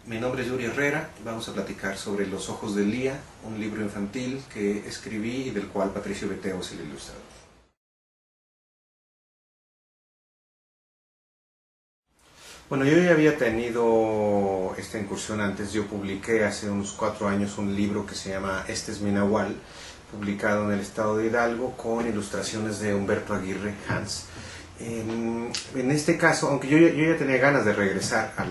Mi nombre es Yuri Herrera, vamos a platicar sobre Los ojos de Lía, un libro infantil que escribí y del cual Patricio Beteo es el ilustrador. Bueno, yo ya había tenido esta incursión antes. Yo publiqué hace unos 4 años un libro que se llama Este es mi Nahual, publicado en el estado de Hidalgo con ilustraciones de Humberto Aguirre Hans. En este caso, aunque yo ya tenía ganas de regresar a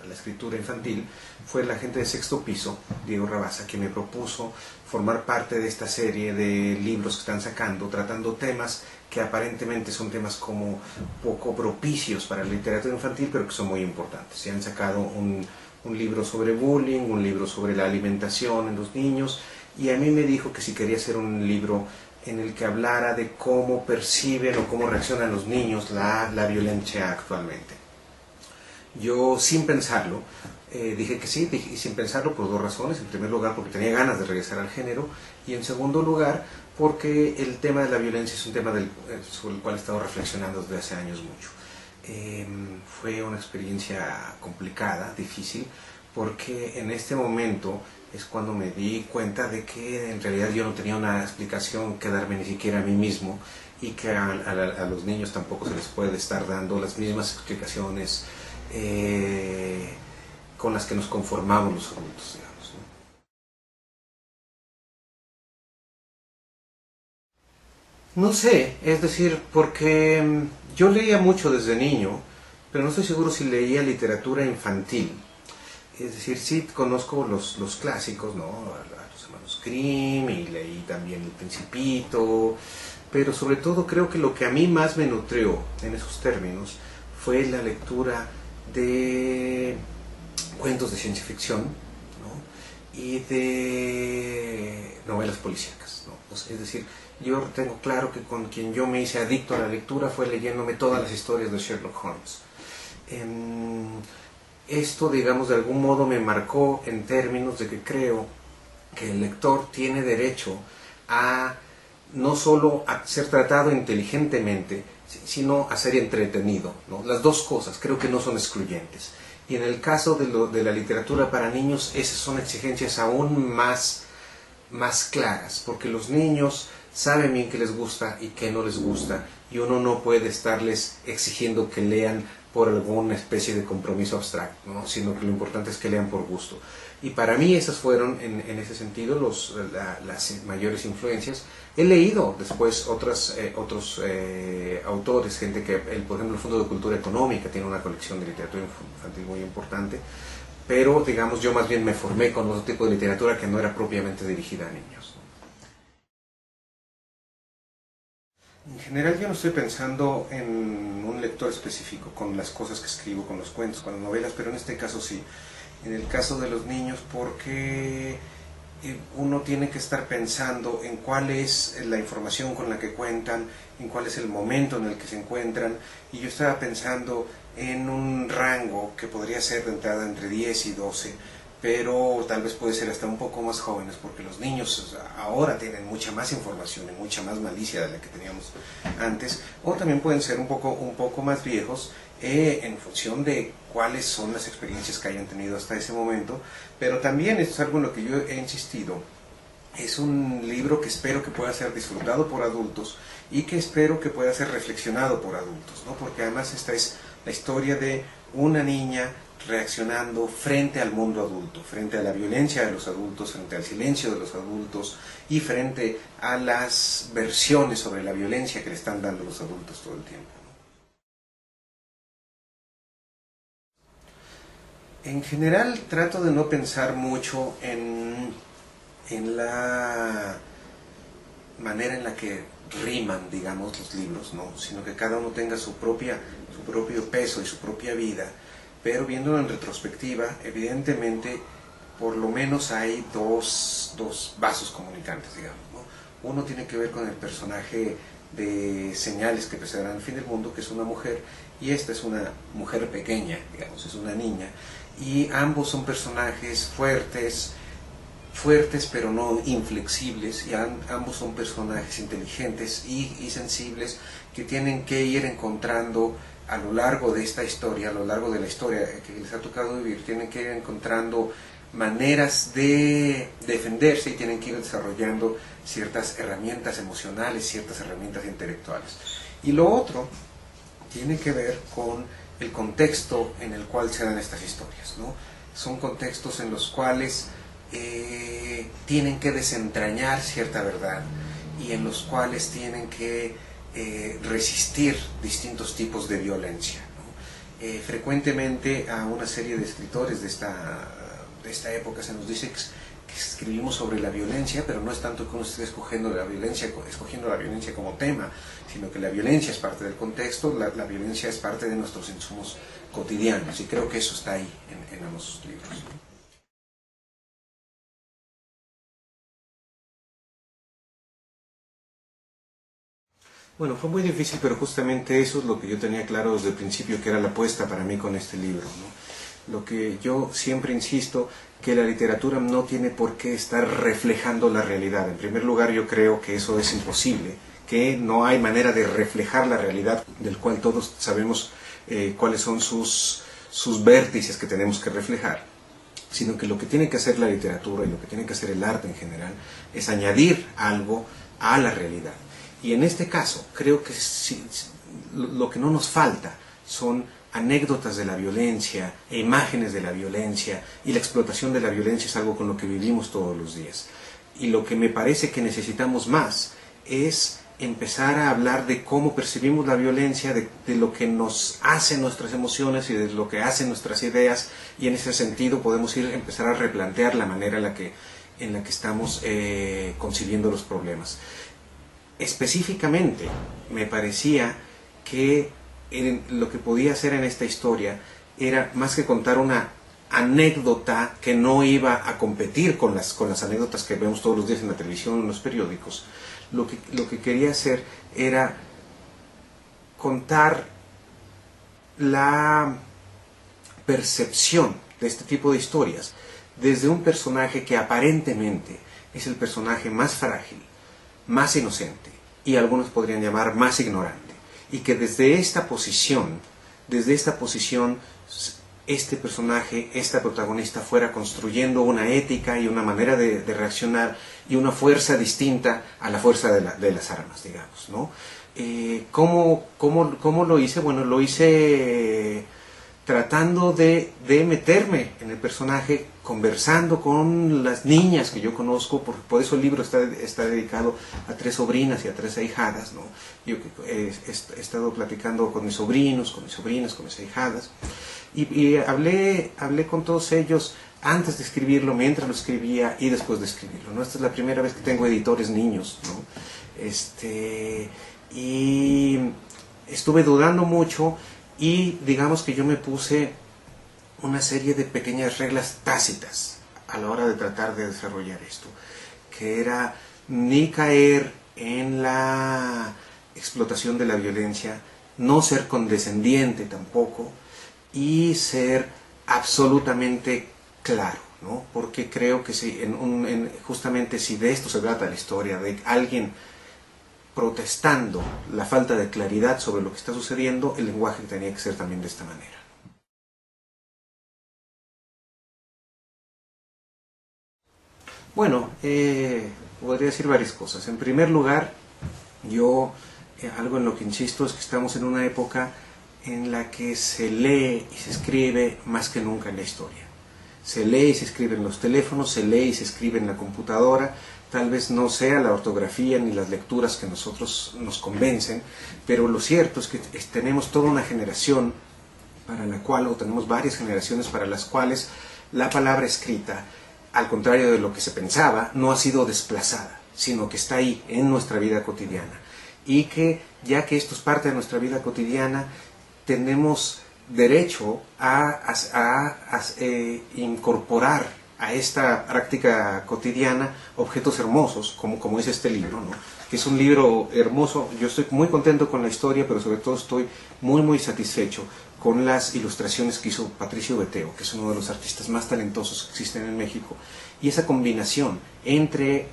la escritura infantil, fue la gente de Sexto Piso, Diego Rabasa, que me propuso formar parte de esta serie de libros que están sacando, tratando temas que aparentemente son temas como poco propicios para la literatura infantil, pero que son muy importantes. Se han sacado un libro sobre bullying, un libro sobre la alimentación en los niños, y a mí me dijo que si quería hacer un libro en el que hablara de cómo perciben o cómo reaccionan los niños la violencia actualmente. Yo, sin pensarlo, dije que sí, y sin pensarlo por 2 razones. En primer lugar, porque tenía ganas de regresar al género, y en segundo lugar, porque el tema de la violencia es un tema sobre el cual he estado reflexionando desde hace años mucho. Fue una experiencia complicada, difícil, porque en este momento es cuando me di cuenta de que en realidad yo no tenía una explicación que darme ni siquiera a mí mismo, y que a los niños tampoco se les puede estar dando las mismas explicaciones con las que nos conformamos los adultos, digamos, ¿no? No sé, es decir, porque yo leía mucho desde niño, pero no estoy seguro si leía literatura infantil. Es decir, sí conozco los clásicos, ¿no? A los hermanos Grimm, y leí también El Principito, pero sobre todo creo que lo que a mí más me nutrió en esos términos fue la lectura de cuentos de ciencia ficción, ¿no? Y de novelas policíacas, ¿no? Pues, es decir, yo tengo claro que con quien yo me hice adicto a la lectura fue leyéndome todas las historias de Sherlock Holmes. Esto, digamos, de algún modo me marcó en términos de que creo que el lector tiene derecho a no solo a ser tratado inteligentemente, sino a ser entretenido, ¿no? Las dos cosas creo que no son excluyentes. Y en el caso de la literatura para niños, esas son exigencias aún más claras, porque los niños saben bien qué les gusta y qué no les gusta, y uno no puede estarles exigiendo que lean por alguna especie de compromiso abstracto, ¿no? Sino que lo importante es que lean por gusto. Y para mí esas fueron, en ese sentido, las mayores influencias. He leído después otros autores, gente que, por ejemplo, el Fondo de Cultura Económica tiene una colección de literatura infantil muy importante, pero, digamos, yo más bien me formé con otro tipo de literatura que no era propiamente dirigida a niños, ¿no? En general yo no estoy pensando en un lector específico con las cosas que escribo, con los cuentos, con las novelas, pero en este caso sí. En el caso de los niños, porque uno tiene que estar pensando en cuál es la información con la que cuentan, en cuál es el momento en el que se encuentran, y yo estaba pensando en un rango que podría ser de entrada entre 10 y 12, pero tal vez puede ser hasta un poco más jóvenes, porque los niños ahora tienen mucha más información y mucha más malicia de la que teníamos antes, o también pueden ser un poco más viejos, en función de cuáles son las experiencias que hayan tenido hasta ese momento. Pero también, esto es algo en lo que yo he insistido, es un libro que espero que pueda ser disfrutado por adultos y que espero que pueda ser reflexionado por adultos, ¿no? Porque además esta es la historia de una niña reaccionando frente al mundo adulto, frente a la violencia de los adultos, frente al silencio de los adultos y frente a las versiones sobre la violencia que le están dando los adultos todo el tiempo. En general trato de no pensar mucho en la manera en la que riman, digamos, los libros, ¿no? Sino que cada uno tenga su propio peso y su propia vida, pero viéndolo en retrospectiva, evidentemente, por lo menos hay dos vasos comunicantes, digamos, ¿no? Uno tiene que ver con el personaje de Señales que precederán el fin del mundo, que es una mujer, y esta es una mujer pequeña, digamos, es una niña, y ambos son personajes fuertes pero no inflexibles, y ambos son personajes inteligentes y sensibles que tienen que ir encontrando a lo largo de esta historia, a lo largo de la historia que les ha tocado vivir, tienen que ir encontrando maneras de defenderse y tienen que ir desarrollando ciertas herramientas emocionales, ciertas herramientas intelectuales. Y lo otro tiene que ver con el contexto en el cual se dan estas historias, ¿no? Son contextos en los cuales tienen que desentrañar cierta verdad y en los cuales tienen que resistir distintos tipos de violencia, ¿no? Frecuentemente a una serie de escritores de esta época se nos dice que escribimos sobre la violencia, pero no es tanto que uno esté escogiendo la violencia como tema, sino que la violencia es parte del contexto, la violencia es parte de nuestros insumos cotidianos, y creo que eso está ahí en ambos libros. Bueno, fue muy difícil, pero justamente eso es lo que yo tenía claro desde el principio, que era la apuesta para mí con este libro, ¿no? Lo que yo siempre insisto, que la literatura no tiene por qué estar reflejando la realidad. En primer lugar, yo creo que eso es imposible, que no hay manera de reflejar la realidad, del cual todos sabemos cuáles son sus vértices que tenemos que reflejar, sino que lo que tiene que hacer la literatura y lo que tiene que hacer el arte en general es añadir algo a la realidad. Y en este caso, creo que lo que no nos falta son anécdotas de la violencia, e imágenes de la violencia, y la explotación de la violencia es algo con lo que vivimos todos los días. Y lo que me parece que necesitamos más es empezar a hablar de cómo percibimos la violencia, de lo que nos hace nuestras emociones y de lo que hacen nuestras ideas, y en ese sentido podemos empezar a replantear la manera en la que estamos concibiendo los problemas. Específicamente, me parecía que lo que podía hacer en esta historia era, más que contar una anécdota que no iba a competir con las anécdotas que vemos todos los días en la televisión o en los periódicos, lo que quería hacer era contar la percepción de este tipo de historias desde un personaje que aparentemente es el personaje más frágil, más inocente y algunos podrían llamar más ignorante, y que desde esta posición este personaje, esta protagonista fuera construyendo una ética y una manera de reaccionar y una fuerza distinta a la fuerza de las armas, digamos, ¿no? ¿Cómo lo hice? Bueno, lo hice tratando de meterme en el personaje, conversando con las niñas que yo conozco, por eso el libro está dedicado a 3 sobrinas y a 3 ahijadas, ¿no? Yo he estado platicando con mis sobrinos, con mis sobrinas, con mis ahijadas, y hablé con todos ellos antes de escribirlo, mientras lo escribía y después de escribirlo, ¿no? Esta es la primera vez que tengo editores niños, ¿no? Y estuve dudando mucho, y digamos que yo me puse una serie de pequeñas reglas tácitas a la hora de tratar de desarrollar esto, que era ni caer en la explotación de la violencia, no ser condescendiente tampoco, y ser absolutamente claro, ¿no? Porque creo que justamente si de esto se trata la historia, de alguien protestando la falta de claridad sobre lo que está sucediendo, el lenguaje tenía que ser también de esta manera. Bueno, podría decir varias cosas. En primer lugar, yo algo en lo que insisto es que estamos en una época en la que se lee y se escribe más que nunca en la historia. Se lee y se escribe en los teléfonos, se lee y se escribe en la computadora. Tal vez no sea la ortografía ni las lecturas que nosotros nos convencen, pero lo cierto es que tenemos toda una generación para la cual, o tenemos varias generaciones para las cuales la palabra escrita, al contrario de lo que se pensaba, no ha sido desplazada, sino que está ahí en nuestra vida cotidiana. Y que, ya que esto es parte de nuestra vida cotidiana, tenemos derecho a incorporar a esta práctica cotidiana objetos hermosos, como es este libro, ¿no? Que es un libro hermoso. Yo estoy muy contento con la historia, pero sobre todo estoy muy satisfecho con las ilustraciones que hizo Patricio Beteo, que es uno de los artistas más talentosos que existen en México, y esa combinación entre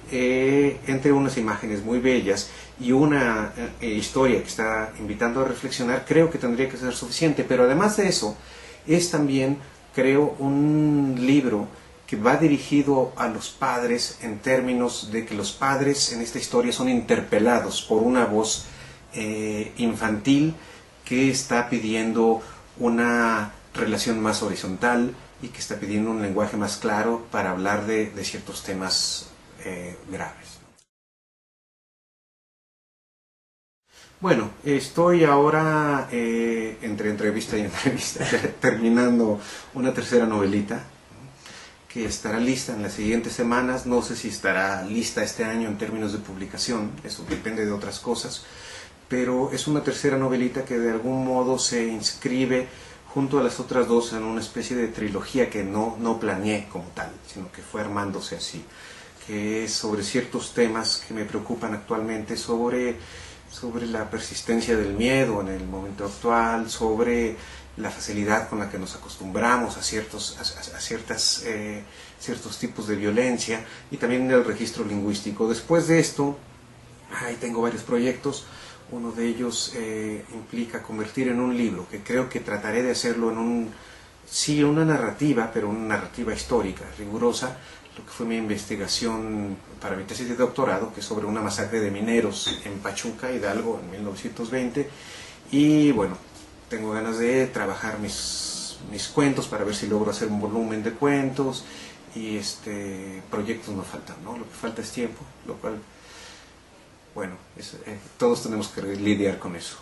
unas imágenes muy bellas y una historia que está invitando a reflexionar, creo que tendría que ser suficiente. Pero además de eso, es también, creo, un libro que va dirigido a los padres, en términos de que los padres en esta historia son interpelados por una voz infantil que está pidiendo una relación más horizontal y que está pidiendo un lenguaje más claro para hablar de ciertos temas graves. Bueno, estoy ahora entre entrevista y entrevista terminando una tercera novelita que estará lista en las siguientes semanas. No sé si estará lista este año en términos de publicación, eso depende de otras cosas, pero es una tercera novelita que de algún modo se inscribe junto a las otras dos en una especie de trilogía que no planeé como tal, sino que fue armándose así, que es sobre ciertos temas que me preocupan actualmente, sobre la persistencia del miedo en el momento actual, sobre la facilidad con la que nos acostumbramos a ciertos tipos de violencia, y también el registro lingüístico. Después de esto, ahí tengo varios proyectos. Uno de ellos implica convertir en un libro, que creo que trataré de hacerlo en una narrativa, pero una narrativa histórica, rigurosa, lo que fue mi investigación para mi tesis de doctorado, que es sobre una masacre de mineros en Pachuca, Hidalgo, en 1920. Y bueno, tengo ganas de trabajar mis cuentos para ver si logro hacer un volumen de cuentos, y proyectos no faltan, ¿no? Lo que falta es tiempo, lo cual, bueno, todos tenemos que lidiar con eso.